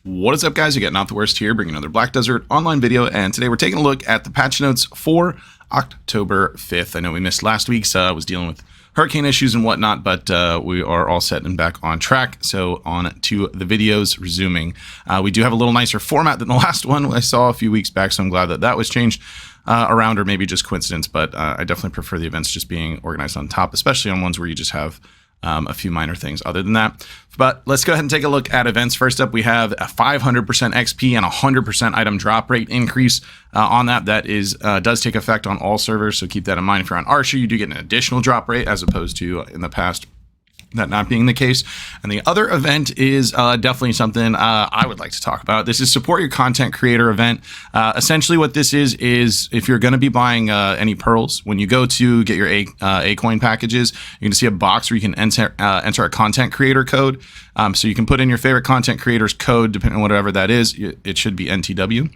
What is up, guys? You got NotTheWorst here, bringing another Black Desert online video, and today we're taking a look at the patch notes for October 5th. I know we missed last week's, was dealing with hurricane issues and whatnot, but we are all set and back on track. So on to the videos, resuming. We do have a little nicer format than the last one I saw a few weeks back, so I'm glad that that was changed around, or maybe just coincidence, but I definitely prefer the events just being organized on top, especially on ones where you just have a few minor things other than that. But let's go ahead and take a look at events. First up, we have a 500% XP and 100% item drop rate increase on that. That is does take effect on all servers, so keep that in mind. If you're on Archer, you do get an additional drop rate as opposed to in the past that not being the case. And the other event is definitely something I would like to talk about. This is Support Your Content Creator event. Essentially what this is if you're going to be buying any pearls, when you go to get your A-coin packages, you're going to see a box where you can enter a content creator code. So you can put in your favorite content creator's code, depending on whatever that is. It should be NTW.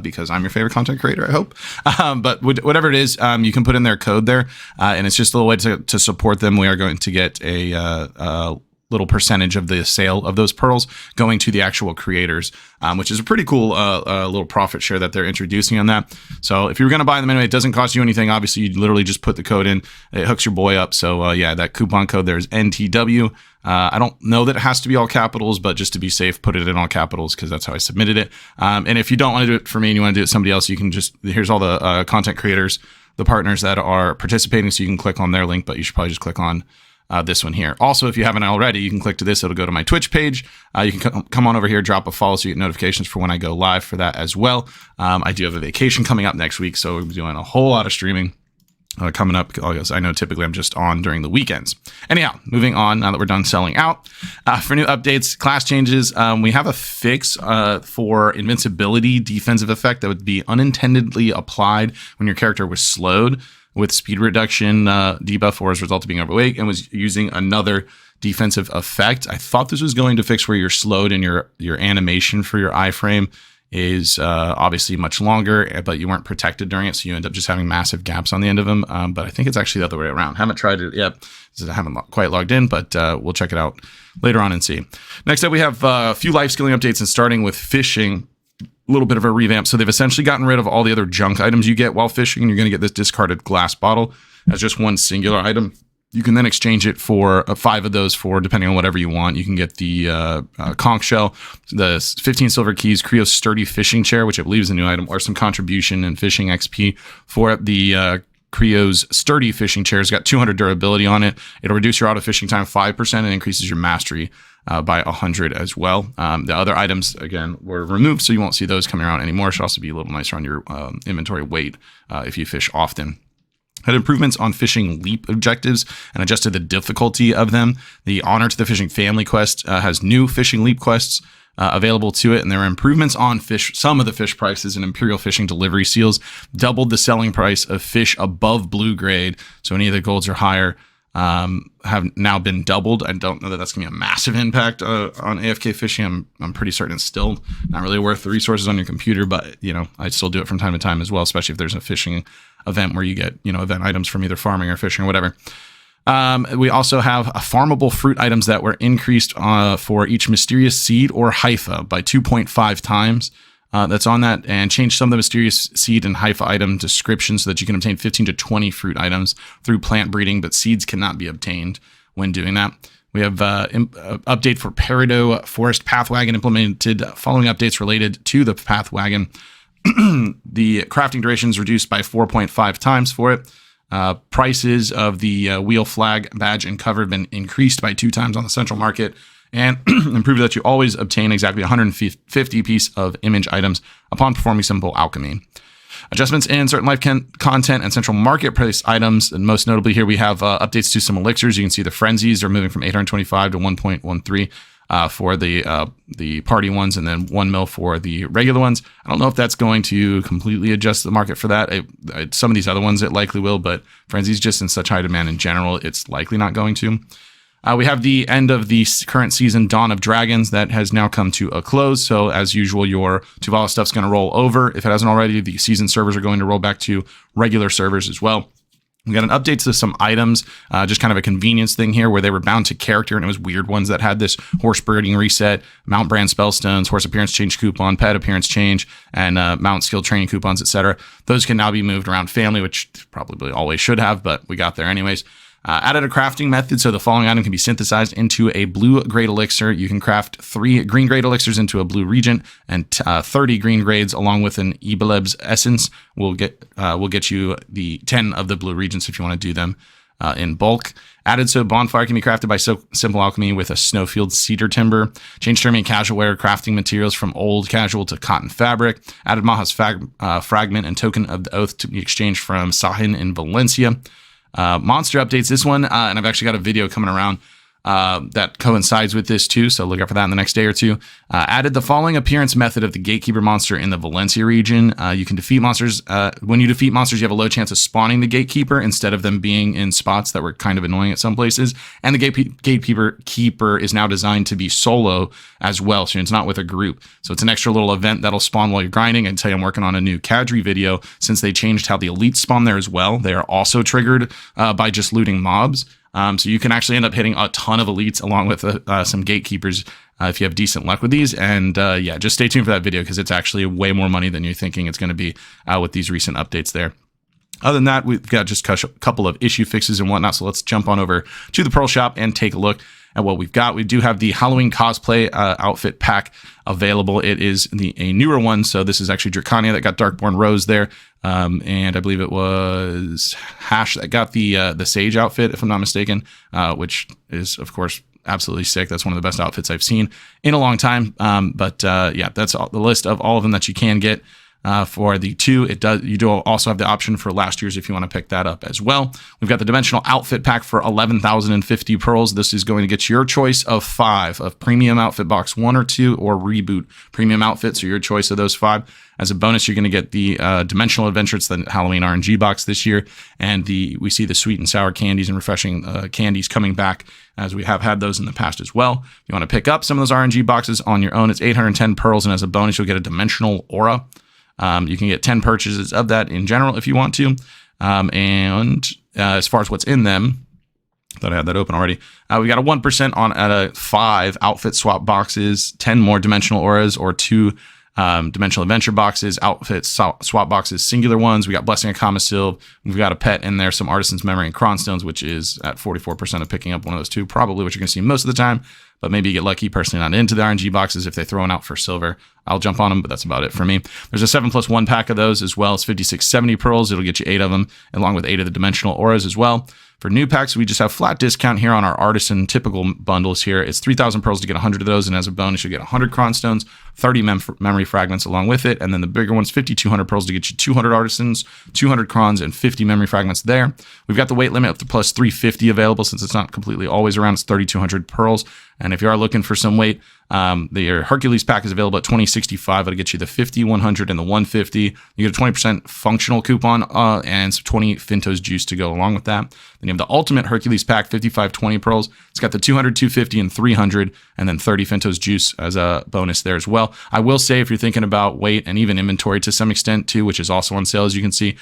Because I'm your favorite content creator, I hope. But whatever it is, you can put in their code there, and it's just a little way to support them. We are going to get a little percentage of the sale of those pearls going to the actual creators, which is a pretty cool little profit share that they're introducing on that. So if you're going to buy them anyway, it doesn't cost you anything. Obviously, you literally just put the code in. It hooks your boy up. So yeah, that coupon code there is NTW. I don't know that it has to be all capitals, but just to be safe, put it in all capitals because that's how I submitted it. And if you don't want to do it for me and you want to do it somebody else, you can just, here's all the content creators, the partners that are participating, so you can click on their link, but you should probably just click on this one here. Also, if you haven't already, you can click to this. It'll go to my Twitch page. You can come on over here, drop a follow so you get notifications for when I go live for that as well. I do have a vacation coming up next week, so we'll be doing a whole lot of streaming coming up. I know typically I'm just on during the weekends. Anyhow, moving on, now that we're done selling out. For new updates, class changes, we have a fix for invincibility defensive effect that would be unintendedly applied when your character was slowed with speed reduction debuff or as a result of being overweight and was using another defensive effect. I thought this was going to fix where you're slowed and your animation for your iframe is obviously much longer, but you weren't protected during it, so you end up just having massive gaps on the end of them. But I think it's actually the other way around. Haven't tried it yet. I haven't quite logged in, but we'll check it out later on and see. Next up, we have a few life skilling updates, and starting with fishing, a little bit of a revamp. So they've essentially gotten rid of all the other junk items you get while fishing, and you're going to get this discarded glass bottle as just one singular item. You can then exchange it for 5 of those for, depending on whatever you want. You can get the conch shell, the 15 silver keys, Creo's sturdy fishing chair, which I believe is a new item, or some contribution and fishing XP for the Creo's sturdy fishing chair. It's got 200 durability on it. It'll reduce your auto fishing time 5% and increases your mastery by 100 as well. The other items, again, were removed, so you won't see those coming around anymore. It should also be a little nicer on your inventory weight if you fish often. Had improvements on fishing leap objectives and adjusted the difficulty of them. The Honor to the Fishing Family quest has new fishing leap quests available to it, and there are improvements on some of the fish prices, and Imperial Fishing delivery seals doubled the selling price of fish above blue grade, so any of the golds or higher have now been doubled. I don't know that that's going to be a massive impact on AFK fishing. I'm pretty certain it's still not really worth the resources on your computer, but I still do it from time to time as well, especially if there's a fishing event where you get event items from either farming or fishing or whatever. We also have farmable fruit items that were increased for each mysterious seed or hypha by 2.5 times. That's on that, and change some of the mysterious seed and hypha item descriptions so that you can obtain 15 to 20 fruit items through plant breeding, but seeds cannot be obtained when doing that. We have update for Peridot Forest Path Wagon implemented following updates related to the Path Wagon. The crafting duration is reduced by 4.5 times for it. Prices of the wheel flag badge and cover have been increased by 2 times on the central market, and improved that you always obtain exactly 150 piece of image items upon performing simple alchemy. Adjustments in certain life content and central market price items, and most notably here we have updates to some elixirs. You can see the frenzies are moving from 825 to 1.13 for the party ones, and then 1 mil for the regular ones. I don't know if that's going to completely adjust the market for that. Some of these other ones it likely will, but frenzies just in such high demand in general, it's likely not going to. We have the end of the current season, Dawn of Dragons, that has now come to a close. So as usual, your Tuvala stuff's going to roll over. If it hasn't already, the season servers are going to roll back to regular servers as well. We got an update to some items, just kind of a convenience thing here where they were bound to character, and it was weird ones that had this horse breeding reset, mount brand spellstones, horse appearance change coupon, pet appearance change, and mount skill training coupons, etc. Those can now be moved around family, which probably always should have, but we got there anyways. Added a crafting method, so the following item can be synthesized into a blue grade elixir. You can craft 3 green grade elixirs into a blue regent, and 30 green grades along with an Ebeleb's essence will get you the 10 of the blue regents if you want to do them in bulk. Added so bonfire can be crafted by simple alchemy with a snowfield cedar timber. Changed term and casual wear crafting materials from old casual to cotton fabric. Added Maha's fragment and token of the oath to be exchanged from Sahin in Valencia. Monster updates this one, and I've actually got a video coming around that coincides with this too, so look out for that in the next day or two. Added the following appearance method of the Gatekeeper monster in the Valencia region. You can defeat monsters. When you defeat monsters, you have a low chance of spawning the Gatekeeper instead of them being in spots that were kind of annoying at some places. And the Gatekeeper is now designed to be solo as well, so it's not with a group. So it's an extra little event that'll spawn while you're grinding. I tell you, I'm working on a new Kadri video since they changed how the elites spawn there as well. They are also triggered by just looting mobs. So you can actually end up hitting a ton of elites along with some gatekeepers if you have decent luck with these. And yeah, just stay tuned for that video because it's actually way more money than you're thinking it's going to be with these recent updates there. Other than that, we've got just a couple of issue fixes and whatnot. So let's jump on over to the Pearl Shop and take a look at what we've got. We do have the Halloween cosplay outfit pack available. It is a newer one. So this is actually Dracania that got Darkborn Rose there. And I believe it was Hash that got the Sage outfit, if I'm not mistaken, which is, of course, absolutely sick. That's one of the best outfits I've seen in a long time. But yeah, that's the list of all of them that you can get. For the 2, you do also have the option for last year's if you want to pick that up as well. We've got the Dimensional Outfit Pack for 11,050 pearls. This is going to get your choice of 5 of Premium Outfit Box 1 or 2 or Reboot Premium Outfits, or your choice of those 5. As a bonus, you're going to get the Dimensional Adventure. It's the Halloween RNG box this year, and we see the sweet and sour candies and refreshing candies coming back, as we have had those in the past as well. If you want to pick up some of those RNG boxes on your own, it's 810 pearls, and as a bonus, you'll get a Dimensional Aura. You can get 10 purchases of that in general if you want to. As far as what's in them, I thought I had that open already. We got a 1% on 5 outfit swap boxes, 10 more dimensional auras, or 2 dimensional adventure boxes, outfit swap boxes, singular ones. We got Blessing of Kamasil. We've got a pet in there, some Artisan's Memory and Cronstones, which is at 44% of picking up one of those 2, probably what you're going to see most of the time. But maybe you get lucky. Personally, not into the RNG boxes. If they throw one out for silver, I'll jump on them, but that's about it for me. There's a 7+1 pack of those as well. It's 5670 pearls. It'll get you 8 of them, along with 8 of the dimensional auras as well. For new packs, we just have flat discount here on our Artisan typical bundles here. It's 3,000 pearls to get 100 of those, and as a bonus, you get 100 Cronstones, 30 memory fragments along with it, and then the bigger ones, 5,200 pearls to get you 200 Artisans, 200 Crons, and 50 memory fragments there. We've got the weight limit up to plus 350 available, since it's not completely always around. It's 3,200 pearls, and if you are looking for some weight, the Hercules pack is available at 2065. It'll get you the 50, 100, and the 150. You get a 20% functional coupon and some 20 Fintos juice to go along with that. Then you have the Ultimate Hercules pack, 5520 pearls. It's got the 200, 250, and 300, and then 30 Fintos juice as a bonus there as well. I will say, if you're thinking about weight and even inventory to some extent too, which is also on sale, as you can see,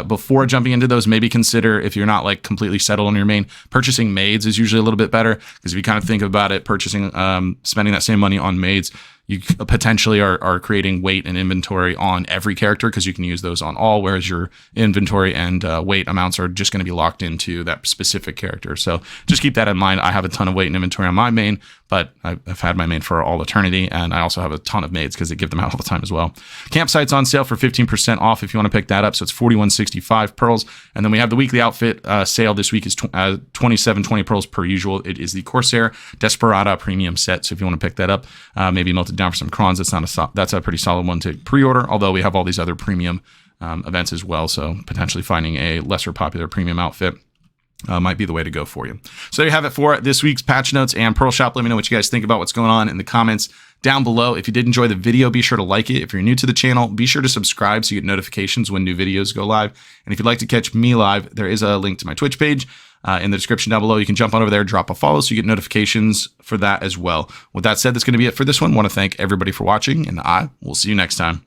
before jumping into those, maybe consider, if you're not like completely settled on your main, purchasing maids is usually a little bit better, because if you kind of think about it, purchasing, spending that same money on maids, you potentially are creating weight and inventory on every character, because you can use those on all, whereas your inventory and weight amounts are just going to be locked into that specific character. So just keep that in mind. I have a ton of weight and inventory on my main, but I've had my main for all eternity, and I also have a ton of maids because they give them out all the time as well. Campsite's on sale for 15% off if you want to pick that up, so it's 4165 pearls. And then we have the weekly outfit sale this week is 2720 pearls per usual. It is the Corsair Desperata premium set, so if you want to pick that up, maybe melted down for some crons, that's a pretty solid one to pre-order, although we have all these other premium events as well, so potentially finding a lesser popular premium outfit might be the way to go for you. So there you have it for this week's patch notes and Pearl Shop. Let me know what you guys think about what's going on in the comments down below. If you did enjoy the video, be sure to like it. If you're new to the channel, be sure to subscribe so you get notifications when new videos go live. And if you'd like to catch me live, there is a link to my Twitch page in the description down below. You can jump on over there, drop a follow so you get notifications for that as well. With that said, that's going to be it for this one. I want to thank everybody for watching, and I will see you next time.